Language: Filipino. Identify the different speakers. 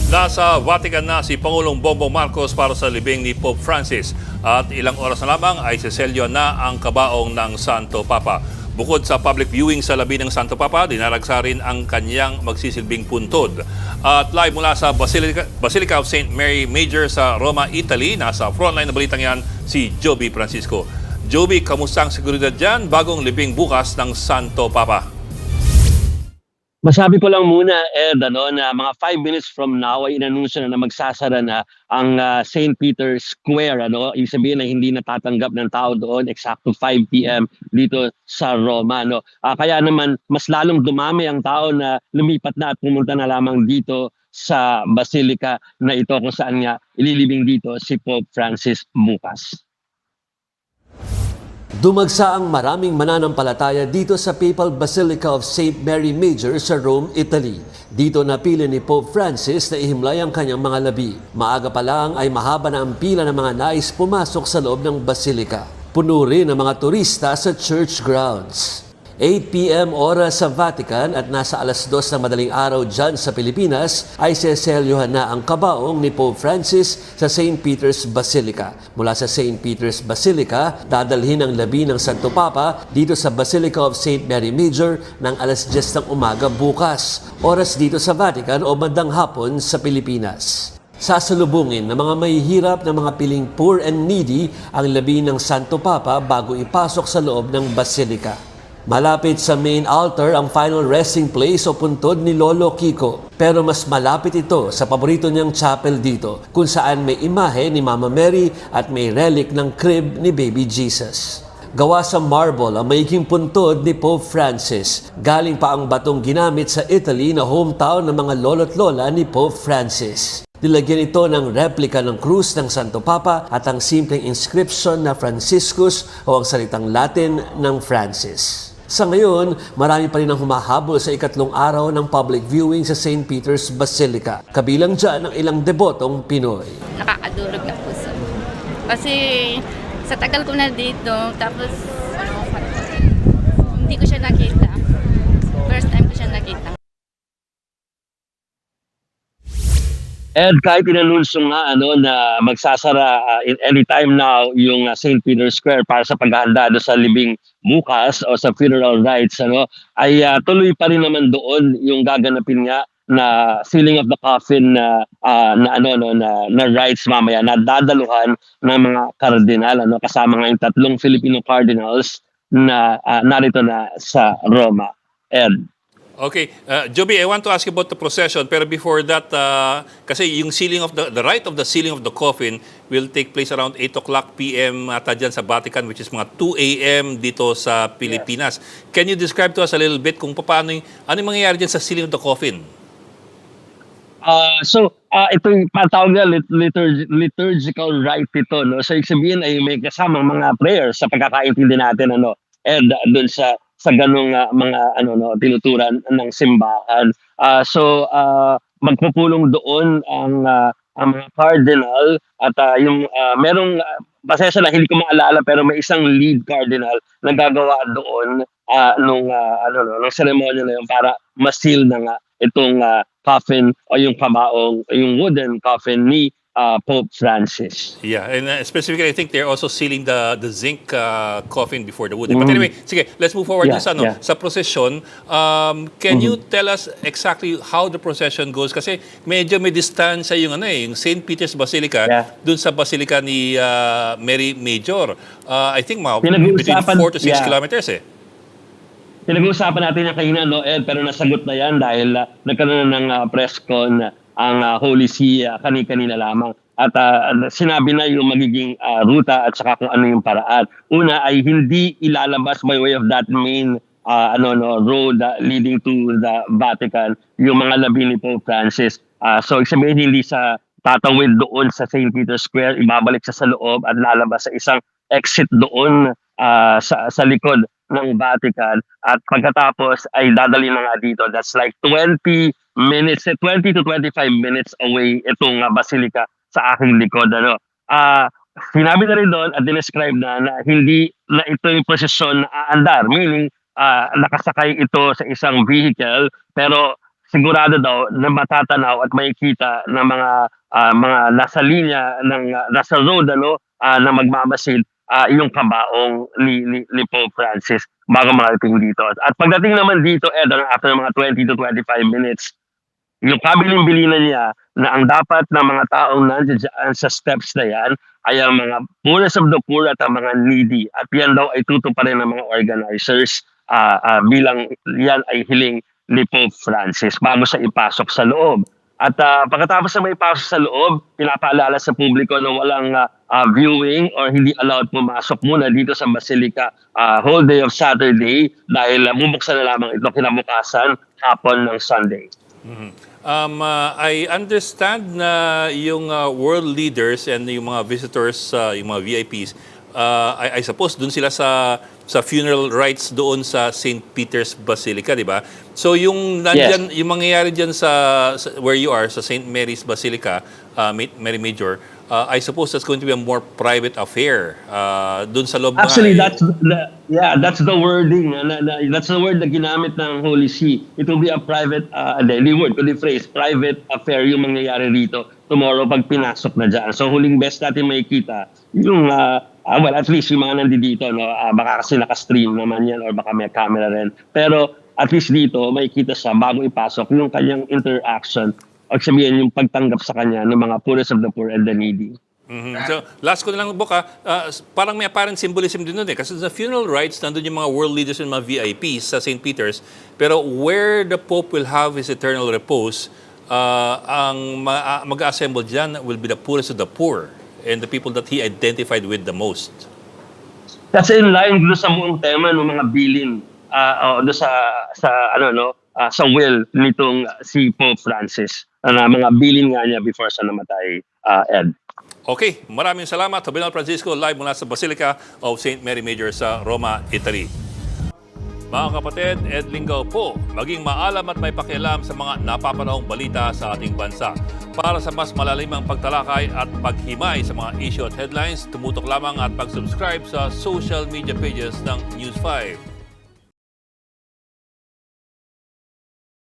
Speaker 1: Nasa Vatican na si Pangulong Bongbong Marcos para sa libing ni Pope Francis at ilang oras na lamang ay seselyo na ang kabaong ng Santo Papa. Bukod sa public viewing sa labi ng Santo Papa, dinaragsa rin ang kanyang magsisilbing puntod. At live mula sa Basilica of St. Mary Major sa Roma, Italy, nasa frontline na balitang yan si Joby Francisco. Joby, kamusta ang seguridad dyan bagong libing bukas ng Santo Papa?
Speaker 2: Masabi ko lang muna, Ed, na mga 5 minutes from now ay inanunsyo na magsasara na ang St. Peter's Square. Ibig sabihin na hindi natatanggap ng tao doon eksakto 5 p.m. dito sa Roma. Kaya naman, mas lalong dumami ang tao na lumipat na at pumunta na lamang dito sa Basilica na ito kung saan nga ililibing dito si Pope Francis bukas.
Speaker 3: Dumagsa ang maraming mananampalataya dito sa Papal Basilica of St. Mary Major sa Rome, Italy. Dito napili ni Pope Francis na ihimlay ang kanyang mga labi. Maaga pa lang ay mahaba na ang pila ng mga nais pumasok sa loob ng Basilica. Puno rin ang mga turista sa church grounds. 8 p.m. oras sa Vatican at nasa alas 2 ng madaling araw dyan sa Pilipinas ay seselyuhan na ang kabaong ni Pope Francis sa St. Peter's Basilica. Mula sa St. Peter's Basilica, dadalhin ang labi ng Santo Papa dito sa Basilica of St. Mary Major ng alas 10 ng umaga bukas. Oras dito sa Vatican o bandang hapon sa Pilipinas. Sasalubungin ng mga mahihirap na mga piling poor and needy ang labi ng Santo Papa bago ipasok sa loob ng Basilica. Malapit sa main altar ang final resting place o puntod ni Lolo Kiko. Pero mas malapit ito sa paborito niyang chapel dito kung saan may imahe ni Mama Mary at may relic ng crib ni Baby Jesus. Gawa sa marble ang maiging puntod ni Pope Francis. Galing pa ang batong ginamit sa Italy na hometown ng mga lolo't lola ni Pope Francis. Nilagyan ito ng replika ng krus ng Santo Papa at ang simpleng inscription na Franciscus o ang salitang Latin ng Francis. Sa ngayon, marami pa rin ang humahabol sa ikatlong araw ng public viewing sa St. Peter's Basilica. Kabilang dyan ang ilang debotong Pinoy.
Speaker 4: Nakakadurog na puso. Kasi sa tagal ko na dito, tapos hindi ko siya nakita. First time ko siya nakita.
Speaker 2: Ed, kahit inanunsyo nga na magsasara in any time now yung St. Peter's Square para sa paghahanda sa libing bukas o sa funeral rites, ay tuloy pa rin naman doon yung gaganapin nga na sealing of the coffin na rites mamaya na dadaluhan ng mga kardinal, kasama nga yung 3 Filipino cardinals na narito na sa Roma. Ed.
Speaker 1: Okay, Joby, I want to ask you about the procession. Pero before that, kasi yung sealing of the rite of the sealing of the coffin will take place around 8 o'clock p.m. ata dyan sa Vatican, which is mga 2 a.m. dito sa Pilipinas. Yes. Can you describe to us a little bit kung paano ano yung mangyayari dyan sa sealing of the coffin?
Speaker 2: Ito yung patawag na liturgical rite ito. So, ibig sabihin ay may kasamang mga prayers sa pagkakaintindi natin, and doon sa ganung mga tinuturan ng simbahan. Magpupulong doon ang mga cardinal at yung merong pasensya na hindi ko maalala pero may isang lead cardinal na gagawa doon nung seremonya na yun para ma-seal na nga itong coffin o yung kabaong, yung wooden coffin ni Pope Francis.
Speaker 1: Yeah, and specifically, I think they're also sealing the zinc coffin before the wooden. But anyway, sige, let's move forward sa procession. Can you tell us exactly how the procession goes? Kasi medyo may distansya yung yung St. Peter's Basilica dun sa Basilica ni Mary Major. I think between 4 to 6 kilometers
Speaker 2: Pinag-uusapan natin yung kanina, Ed, pero nasagot na yan dahil nagkaroon ng press con ang Holy See kanina lamang. At sinabi na yung magiging ruta at saka kung ano yung paraan. Una ay hindi ilalabas by way of that main road leading to the Vatican yung mga labi ni Pope Francis. So sabihin hindi sa tatawid doon sa St. Peter's Square, ibabalik sa loob at lalabas sa isang exit doon sa likod ng Vatican at pagkatapos ay dadali na nga dito. That's like 20 to 25 minutes away itong Basilica sa aking likod. Sinabi na rin doon at dinescribe na hindi na ito yung prosesyon na aandar, meaning nakasakay ito sa isang vehicle pero sigurado daw na matatanaw at makikita ng mga nasa linya ng nasa road na magmamasid yung kabaong ni Pope Francis bago makarating dito. At pagdating naman dito, after mga 20 to 25 minutes, yung kabilin-bilinan niya na ang dapat ng mga taong nandiyan sa steps na yan ay ang mga poorest of the poor at ang mga needy. At yan daw ay tutuparin ng mga organizers bilang yan ay hiling ni Pope Francis bago siya ipasok sa loob. At pagkatapos na may pasok sa loob, pinapaalala sa publiko na walang viewing or hindi allowed pumasok muna dito sa Basilica whole day of Saturday dahil bubuksan na lamang ito kinabukasan hapon ng Sunday.
Speaker 1: I understand na yung world leaders and yung mga visitors, yung mga VIPs, I suppose doon sila sa funeral rites doon sa St. Peter's Basilica, di ba? So yung nandyan, yung mangyayari diyan sa where you are sa St. Mary's Basilica, Mary Major, I suppose that's going to be a more private affair. Doon sa loob.
Speaker 2: Actually, that's the wording. That's the word na ginamit ng Holy See. It will be a private, the word, the phrase, private affair yung mangyayari rito tomorrow pag pinasok na dyan. So huling best natin makikita yung well, at least yung mga nandito, baka kasi naka-stream naman yan or baka may camera rin. Pero at least dito, makikita siya bago ipasok yung kanyang interaction o sabihin yung pagtanggap sa kanya ng mga poorest of the poor and the needy.
Speaker 1: So, last ko na lang, Boka, parang may apparent symbolism din nun eh. Kasi sa funeral rites, nandun yung mga world leaders and mga VIPs sa St. Peter's. Pero where the Pope will have his eternal repose, ang mag-assemble dyan will be the poorest of the poor and the people that he identified with the most.
Speaker 2: Kasi in line doon sa buong tema ng mga bilin doon sa will nitong si Pope Francis na mga bilin nga niya before siya namatay, Ed.
Speaker 1: Okay, maraming salamat. Kardinal Francisco, live mula sa Basilica of St. Mary Major sa Roma, Italy. Mga kapatid, Ed Lingaw po, maging maalam at may pakialam sa mga napapanahong balita sa ating bansa. Para sa mas malalimang pagtalakay at paghimay sa mga issue at headlines, tumutok lamang at pag-subscribe sa social media pages ng News 5.